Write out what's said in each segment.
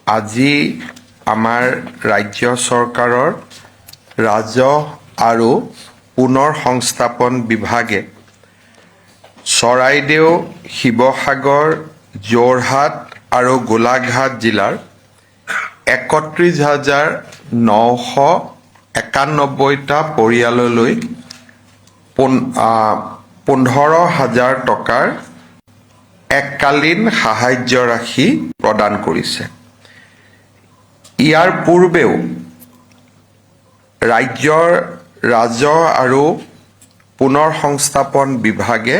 আজি আমাৰ ৰাজ্য চৰকাৰৰ ৰাজহ আৰু পুনৰ সংস্থাপন বিভাগে চৰাইদেউ, শিৱসাগৰ, যোৰহাট আৰু গোলাঘাট জিলাৰ ৩১,৯৯১টা পৰিয়াললৈ ১৫,০০০ টকাৰ এককালীন সাহায্য ৰাশি প্ৰদান কৰিছে। ইয়াৰ পূৰ্বেও ৰাজ্যৰ ৰাজহ আৰু পুনৰ সংস্থাপন বিভাগে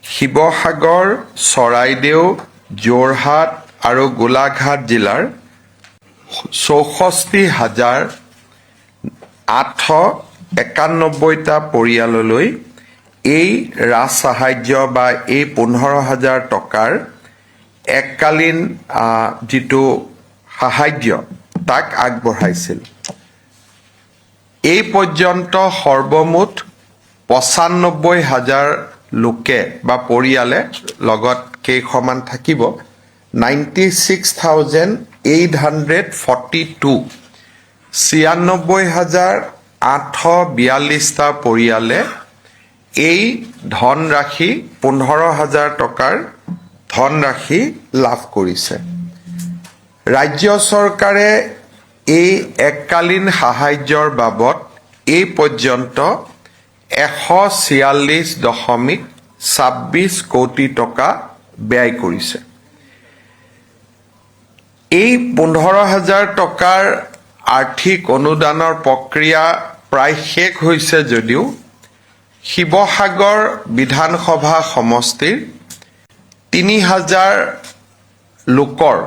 শিৱসাগৰ, চৰাইদেউ, যোৰহাট আৰু গোলাঘাট জিলাৰ ৬৪,৮৯১টা পৰিয়াললৈ এই ৰাজ সাহায্য বা এই ১৫,০০০ টকাৰ এককালীন যিটো সাহায্য তাক আগবঢ়াইছিল। এই পৰ্যন্ত সৰ্বমুঠ ৯৫,০০০ লোকে বা পৰিয়ালে লগত কেইখনমান থাকিব 96,842 ৯৬,৮৪২টা পৰিয়ালে এই ধনৰাশি ১৫,০০০ টকাৰ ধনৰাশি লাভ কৰিছে। ৰাজ্য চৰকাৰে এই এককালীন সাহায্যৰ বাবদ এই পৰ্যন্ত ১৪৬.২৬ কোটি টকা ব্যয় কৰিছে। এই ১৫,০০০ টকাৰ আৰ্থিক অনুদানৰ প্ৰক্ৰিয়া প্ৰায় শেষ হৈছে যদিও শিৱসাগৰ বিধানসভা সমষ্টিৰ ৩,০০০ লোকৰ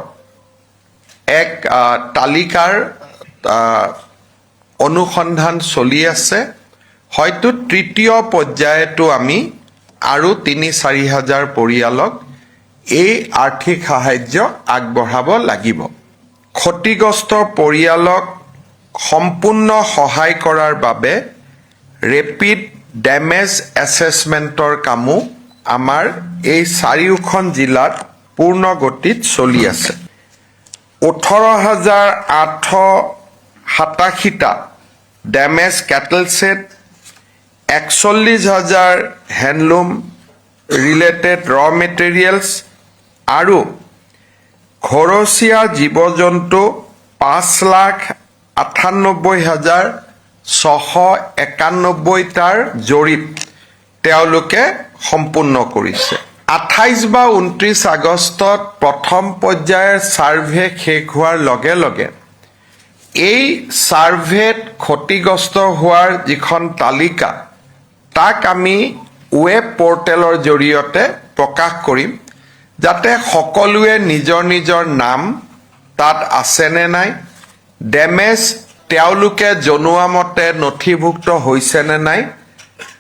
এক তালিকাৰ অনুসন্ধান চলি আছে। হয়তো তৃতীয় পৰ্যায়তো আমি আৰু ৩-৪ পৰিয়ালক এই আৰ্থিক সাহায্য আগবঢ়াব লাগিব। ক্ষতিগ্ৰস্ত পৰিয়ালক সম্পূৰ্ণ সহায় কৰাৰ বাবে ৰেপিড ডেমেজ এছেছমেণ্টৰ কামো আমাৰ এই চাৰিওখন জিলাত পূৰ্ণ গতিত চলি আছে। ১৮,৮৮৭টা ডেমেজ কেটল ছেট, ৪১,০০০ হেণ্ডলুম ৰিলেটেড ৰ মেটেৰিয়েলছ আৰু ঘৰচীয়া জীৱ জন্তু ৫,৯৮,৬৯১টাৰ জৰীপ তেওঁলোকে সম্পূৰ্ণ কৰিছে। ২৮ বা ২৯ আগষ্টত প্ৰথম পৰ্যায়ৰ ছাৰ্ভে শেষ হোৱাৰ লগে লগে এই ছাৰ্ভেত ক্ষতিগ্ৰস্ত হোৱাৰ যিখন তালিকা তাক আমি ৱেব পৰ্টেলৰ জৰিয়তে প্ৰকাশ কৰিম, যাতে সকলোৱে নিজৰ নিজৰ নাম তাত আছেনে নাই, ডেমেজ তেওঁলোকে জনোৱা মতে নথিভুক্ত হৈছেনে নাই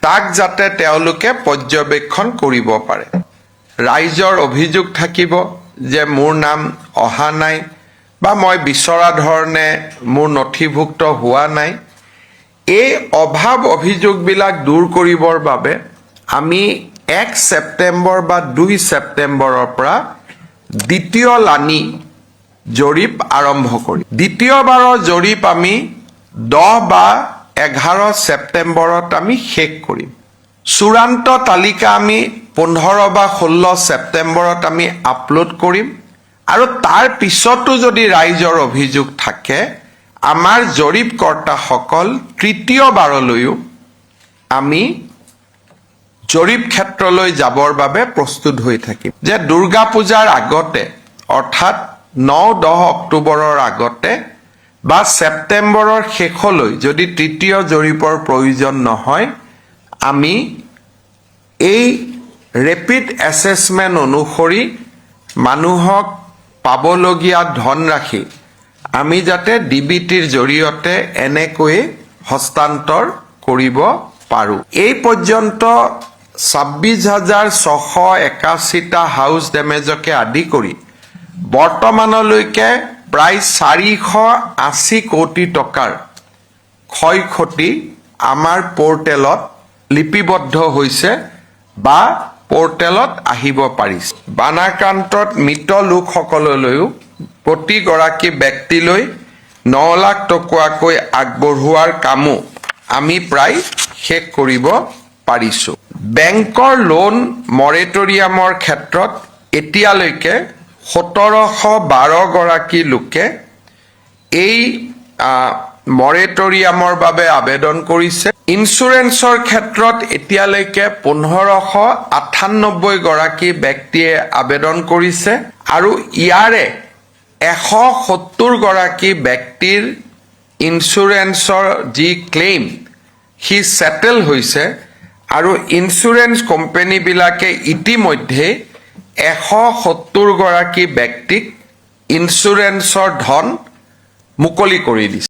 তাক যাতে তেওঁলোকে পৰ্যবেক্ষণ কৰিব পাৰে। ৰাইজৰ অভিযোগ থাকিব যে মোৰ নাম অহা নাই বা মই বিচৰা ধৰণে মোৰ নথিভুক্ত হোৱা নাই। এই অভাৱ অভিযোগবিলাক দূৰ কৰিবৰ বাবে আমি ১ ছেপ্টেম্বৰ বা ২ ছেপ্টেম্বৰৰ পৰা দ্বিতীয় লানি জৰীপ আৰম্ভ কৰিম। দ্বিতীয়বাৰৰ জৰীপ আমি ১০ বা ১১ ছেপ্টেম্বৰত আমি শেষ কৰিম। চূড়ান্ত তালিকা আমি ১৫ বা ১৬ ছেপ্টেম্বৰত আমি আপলোড কৰিম আৰু তাৰ পিছতো যদি ৰাইজৰ অভিযোগ থাকে আমাৰ জৰীপকৰ্তাসকল তৃতীয়বাৰলৈও আমি জৰীপ ক্ষেত্ৰলৈ যাবৰ বাবে প্ৰস্তুত হৈ থাকিম। যে দুৰ্গা পূজাৰ আগতে অৰ্থাৎ ৯-১০ অক্টোবৰৰ আগতে বা ছেপ্টেম্বৰৰ শেষলৈ যদি তৃতীয় জৰীপৰ প্ৰয়োজন নহয় আমি এই ৰেপিড এছেছমেণ্ট অনুসৰি মানুহক পাবলগীয়া ধনৰাশি আমি যাতে ডিবিটিৰ জৰিয়তে এনেকৈয়ে হস্তান্তৰ কৰিব পাৰোঁ। এই পৰ্যন্ত ২৬,৬৮১টা হাউচ ডেমেজকে আদি কৰি বৰ্তমানলৈকে প্ৰায় ৪৮০ কোটি টকাৰ ক্ষয় ক্ষতি আমাৰ পৰ্টেলত লিপিবদ্ধ হৈছে বা পৰ্টেলত আহিব পাৰিছে। বানাক্ৰান্তত মৃত লোকসকললৈও প্ৰতিগৰাকী ব্যক্তিলৈ 9 লাখ টকাকৈ আগবঢ়োৱাৰ কামো আমি প্ৰায় শেষ কৰিব পাৰিছো। বেংকৰ লোন মৰেটৰিয়ামৰ ক্ষেত্ৰত এতিয়ালৈকে 1712 গৰাকী লোকে এই মৰেটৰিয়ামৰ বাবে আবেদন কৰিছে। ইঞ্চুৰেঞ্চৰ ক্ষেত্ৰত এতিয়ালৈকে 1598 গৰাকী ব্যক্তিয়ে আবেদন কৰিছে আৰু ইয়াৰে 170 গৰাকী ব্যক্তিৰ ইঞ্চুৰেঞ্চৰ যি ক্লেইম সি সেটেল হৈছে আৰু ইঞ্চুৰেঞ্চ কোম্পানীবিলাকে ইতিমধ্যে 170 গৰাকী ব্যক্তিক ইঞ্চুৰেঞ্চৰ ধন মুকলি কৰি দিছে।